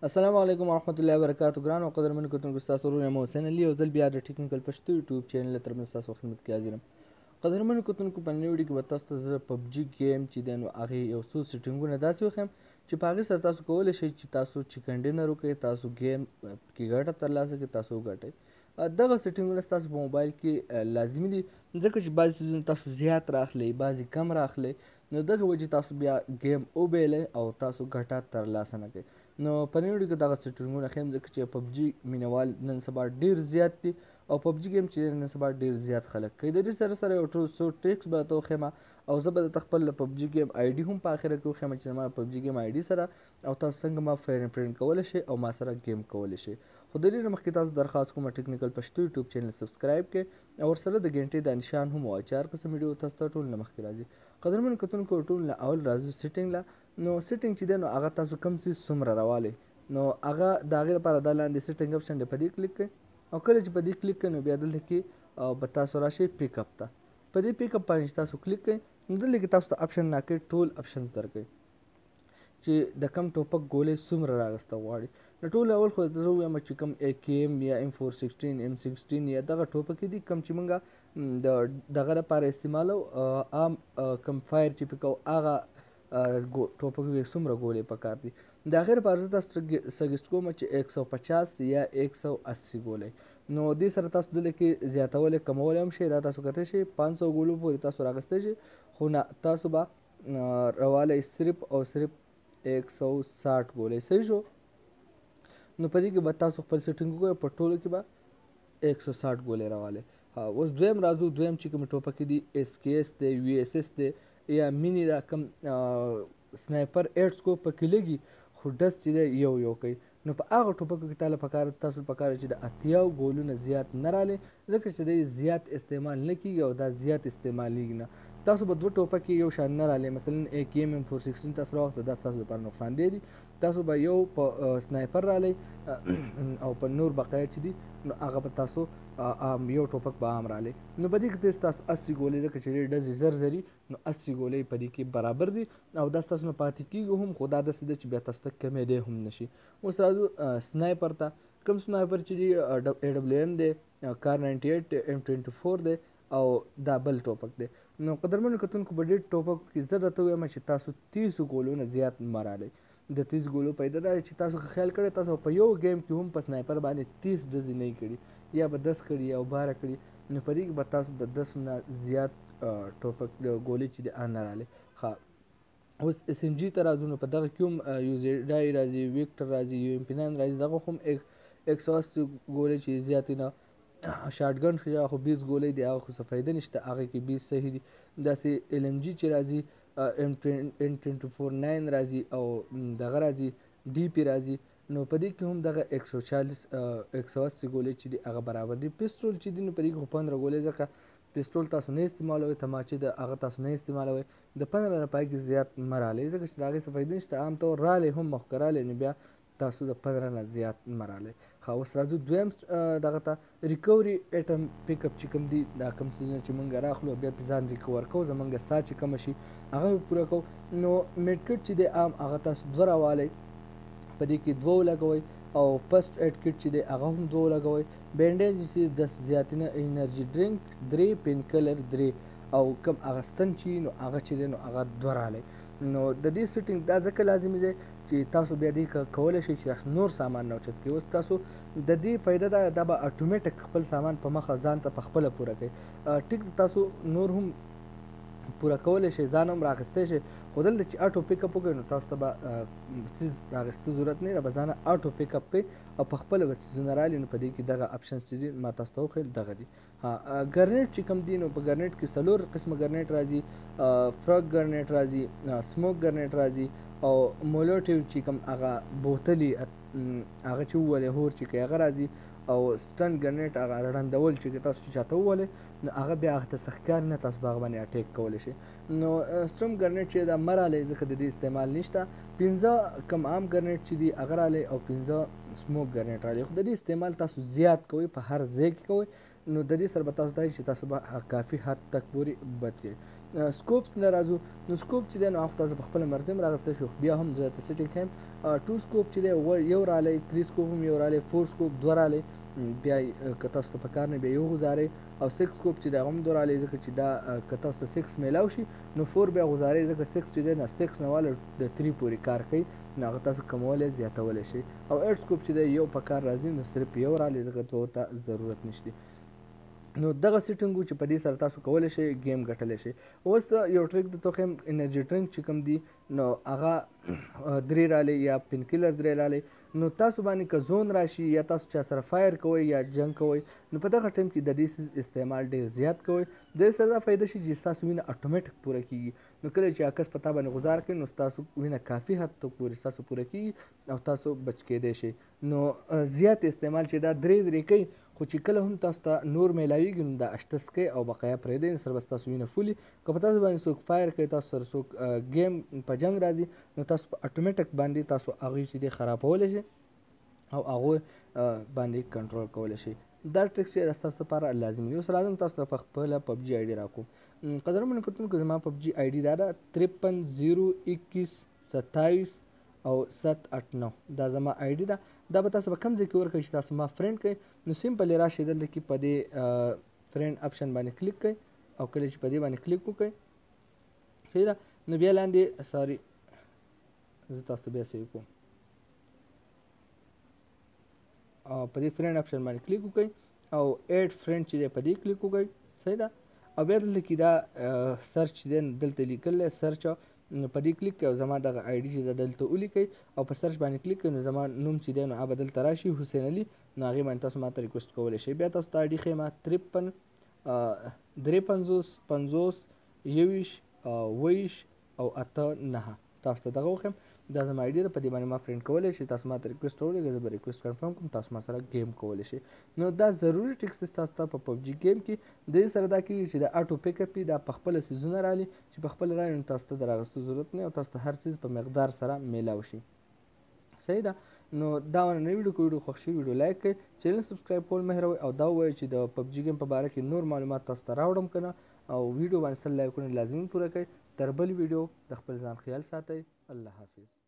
السلام علیکم ورحمۃ اللہ وبرکاتہ ګرانو قدرمنو کتونکو ستاسو ورور یم حسین علي یو ځل بیا د ټیکنیکل پښتو یوټیوب چینل له طرفه ستاسو خدمت کې حاضر یم. قدرمنو کتونکو په نوې ویډیو کې به تاسو ته زه پبجي ګیم چې دی نو هغې یو څو سیټینګونه داسې وښیم چې په هغې سره تاسو کولی شئ چې تاسو چکن ډینر وکړئ، تاسو ګیم کې ګټه ترلاسه کړئ، تاسو وګټئ. دغه سیټینګونه ستاسو په موبایل کې لازمي دي ځکه چې بعضې څیزونه تاسو زیات راخلئ، بعضې کم راخلئ، نو دغه وجې تاسو بیا ګیم وبایلئ او تاسو ګټه ترلاسه نه کړئ. نو په نوې ویډیو کې دغه سیټینګونه ښیم ځکه چې پبجي مینوال نن سبا ډېر زیات دي او پبجي ګیم چې نن سبا ډېر زیات خلک کوي. د دې سره سره یو څو ټریکس به درته وښیم او زه به درته خپل پبجي ګیم آی ډي هم په اخره کې وښیم چې زما پبجي ګیم آی ډي سره او تاسو څنګه ما فرینډ کولی شئ او ما سره ګیم کولی شئ. خو د دې نه مخکې تاسو درخواست کوم ټیکنیکل پښتو یوټیوب چینل سبسکرایب کړئ او ورسره د ګنټې د نشان هم ووایئ چې هر قسم ویډیو تاسو ته ټول نه مخکې راځي. قدرمنو کتونکو ټول نه اول راځو سیټینګ له. نو سیټینګ چې دی نو هغه تاسو کوم څیز څومره راوالی نو هغه د هغې لپاره دا لاندې سیټینګ اپشن دی، په دې کلیک کړئ او کله چې په دې کلیک کړئ نو بیا دلته کې به تاسو راشئ پیک اپ ته. په دې پیک اپ باندې چې تاسو کلیک کړئ نو دلته کې تاسو ته اپشن راکوي، ټول اپشنز درکوي چې د کم ټوپک ګولۍ څومره راغسته غواړي. نو ټول اول خو زه ووایم چې کوم AK یا M416 M16 یا دغه ټوپکې دي کوم چې موږ د دغه لپاره استعمالو عام کوم فایر چې پې کوو هغه ټوپکو کې څومره ګولۍ پکار دي. د هغې لپاره زه تاسو ته سجیسټ کوم چې 150 یا 180 ګولۍ. نو دې سره تاسو دلته کې زیاتولی کمولی هم شئ، دا تاسو کتلی شئ 500 ګولو پورې تاسو راغستی شئ، خو نه تاسو به راوالی صرف او صرف 160 ګولۍ. صحیح شو؟ نو په دې کې به تاسو خپل سیټینګ وکړئ، په ټولو کې به 160 ګولۍ راوالی. اوس دویم راځو، دویم چې کومې ټوپکې دي SKS دی، VSS دی یا مینی دا کوم سنایپر 8 سکوپ پکې لګي خو ډس چې دی یو کوي. نو په هغه ټوپکو کې تاسو پکار چې د 80 ګولونه زیات نه رالی ځکه چې دی زیات استعمال نه کېږي او دا زیات استعمالیږي نه. تاسو به 2 ټوپکې یو شان نه رالی، مثلا AK M416 تاسو راوسته دا ستاسو لپاره نقصان دی. تاسو به یو په سنایپر رالی او په نور بقیه چې دي نو هغه به تاسو یو ټوپک به عام رالی. نو په دې کې تاسو 80 ګولۍ ځکه چې ډېر ډزې زر زري نو 80 ګولۍ په دې کې برابر دي او دا ستاسو نه پاتې کېږي هم، خو دا داسې ده چې بیا تاسو ته کمېدی هم نه شي. اوس راځو سنایپر ته. کوم سنایپر چې دی AWM دی، کار 98 دی، M24 دی او دا بل ټوپک دی. نو قدرمنو کتونکو په دې ټوپکو کې زه درته ووایم چې تاسو 30 ګولو نه زیات مه رالی. د 30 ګولو پیدا دا چې تاسو خیال کړی تاسو په یو ګیم کې هم په سنایپر باندې 30 ډزې نه کړي یا به 10 کړي یا 12 کړي، نو په دې کې به تاسو د 10 نه زیات ټوپک ګولۍ چې دی نه رالی. اوس SMG ته راځو، نو په دغه کې هم UZI راځي، ویکټر راځي، UMP9 راځي، دغه هم 180 ګولۍ چې زیاتې نه. شاټګن خو 20 ګولۍ دی، هغه خو څه فایده نشته، هغې کې 20 صحیح دي. داسې LMG چې راځي M24-9 راځي او دغه راځي DP راځي. نو په دې کې هم دغه 180 ګولۍ چې دي هغه برابر دي. پسټرول چې دي نو په دې کې خو 15 ګولۍ ځکه پسټرول تاسو نه استعمالوئ، تماچې د هغه تاسو نه استعمالوئ، د 15 نه پای کې زیات مه رالی ځکه چې د هغې څه فایده نشته. عام طور رالی هم مخ که رالی نو بیا تاسو د 15 نه زیات مه رالی. اوس راځو دویم دغه ته ریکوري ایټم پیک اپ چې کوم دي، دا کوم څیزونه چې موږ راخلو بیا پې ځان ریکور کوو، زموږ ساه چې کمه شي هغه به پوره کوو. نو میډ کټ چې دی عام هغه تاسو 2 راوالی، په دې کې 2 ولګوئ او فسټ ایډ کټ چې دی هغه هم 2 ولګوئ. بینډیج چې 10 زیات نه، انرژي ډرینک 3، پین کلر 3 او کوم هغه ستن چې نو هغه چې دی نو هغه 2 رالی. نو د دې سیټینګ دا ځکه لازمي دی چې تاسو بیا دې کولی شئ چې نور سامان نه اوچت کړئ. اوس تاسو د دې فایده دا به اټومیټک خپل سامان په مخه ځان ته په خپله پوره کوي. ټیک تاسو نور هم پوره کولی شئ، ځان هم راغستی شئ، خو دلته چې اټو پیک اپ وکړئ نو تاسو ته به څیز راغسته ضرورت نه وي، به ځانه اټو پیک اپ کوئ او په خپله به څیزونه رالی. نو په دې کې دغه اپشنز چې دي ما تاسو ته وښیل دغه دي. ګرنیټ چې کوم دي نو په ګرنیټ کې 4 قسمه ګرنیټ راځي، فرګ ګرنیټ راځي، سموک ګرنیټ راځي او مولوټیو چې کوم هغه بوتلي هغه چې وولې هور چې کوي هغه راځي او سټن ګرنیټ هغه رړندول چې تاسو چې چاته وولې نو هغه بیا هغه ته څه ښکار نه، تاسو به هغه باندې اټیک کولی شئ. نو سټرم ګرنیټ چې دا مه رالی ځکه د دې استعمال نشته. 15 کم عام ګرنیټ چې دي هغه رالی او 15 سموک ګرنیټ رالی، خو د دې استعمال تاسو زیات کوئ، په هر ځای کې کوئ، نو د دې سره به تاسو دا چې تاسو به کافي حد تک پورې بچئ. سکوپس نه راځو، نو سکوپ چې دی نو هغه تاسو په خپله مرضي هم راغستی شو، بیا هم زه ته سیټینګ ښیم 2 سکوپ چې دی یو رالی 3 سکوپ هم یو رالی 4 سکوپ 2 رالی بیا که تاسو ته په کار نه بیا یو غوزارئ او 6 سکوپ چې دی هغه هم 2 رالی ځکه چې دا که تاسو ته 6 میلاو شي نو 4 بیا غوزارئ ځکه 6 چې دی نه 6 نه واله د 3 پورې کار کوي نو هغه تاسو کمولی زیاتولی شئ او 8 سکوپ چې دی یو په کار راځي نو صرف یو رالی ځکه دوو ته ضرورت نشته نو دغه سیټینګ چې په دې سره تاسو کولی شئ گیم ګټلی شئ. اوس یو ټریک درته وښیم انرژي ډرنک چې کوم دي نو هغه 3 رالی یا پین کیلر 3 رالی نو تاسو باندې که زون راشي یا تاسو چا سره فایر کوئ یا جنګ کوئ نو په دغه ټایم کې د دې څیز استعمال ډېر زیات کوئ د دې سره دا فایده شي چې ستاسو وینه اتومیټک پوره کیږي نو کله چې عکس په تا باندې غذار کوي نو ستاسو وینه کافي حد ته پورې ستاسو پوره کیږي او تاسو بچ کیدی شئ نو زیات استعمال چې دا 3 کوي خو چې کله هم تاسو ته نور میلاویږي نو دا 8 سکئ او بقایا پرېږدئ سره به ستاسو وینه فولي که په تاسو باندې څوک فایر کوي تاسو سره څوک ګیم په جنګ راځي نو تاسو په اتومیټک باندې تاسو هغوی چې دی خرابولی شئ او هغوی باندې کنټرول کولی شئ دا ټریک چې ستاسو لپاره لازمي دی اوس راځم تاسو ته په خپله پبجي آی ډي راکوم قدرمنو کتونکو زما پبجي آی ډي دا ده 53 021 27 او 789 دا زما آی ډي ده دا به تاسو په کوم ځای کې ورکړئ چې تاسو ما فرینډ کړئ نو سمپل راشئ دلته کې په دې فرینډ اپشن باندې کلیک کړئ او کله چې په دې باندې کلیک وکړئ صحیح ده نو بیا لاندې ساري زه تاسو ته بیا سیو کوم او په دې فرینډ اپشن باندې کلیک وکړئ او ایډ فرینډ چې دی په دې کلیک وکړئ صحیح ده او بیا دلته کې دا سرچ دی دلته لیکلی سرچ په دې کلیک کړئ او زما دغه آی ډي چې ده دلته ولیکئ او په سرچ باندې کلیک کړئ نو زما نوم چې دی نو هغه به دلته راشي حسین علي نو هغې باندې تاسو ما ته ریکویسټ کولی شئ بیا تاسو ته آی ډي ښیم 53 50 21 28 او 89 تاسو ته دغه وښیم دا زما آی ډي ده په دې باندې ما فرینډ کولی شئ تاسو ما ته ریکویسټ راولېږئ زه به ریکویسټ کنفرم کړم تاسو ما سره ګیم کولی شئ نو دا ضروري ټریکس دی تاسو ته په پبجي ګیم کې د دې سره دا کېږي چې د اټو پیک اپ دا په خپله څیزونه رالي چې په خپله رالي نو تاسو ته د راغستو ضرورت نه او تاسو ته هر څیز په مقدار سره میلاو شي صحیح ده نو دا ونه ویډیو که ویډیو خوښ شي ویډیو لایک کړئ چینل سبسکرایب کول مه هېروئ او دا ووایئ چې د پبجي ګیم په باره کې نور معلومات تاسو ته راوړم که نه او ویډیو باندې 100 لایکونه لازمي پوره کړئ تر بل ویډیو د خپل ځان خیال ساتئ الله حافظ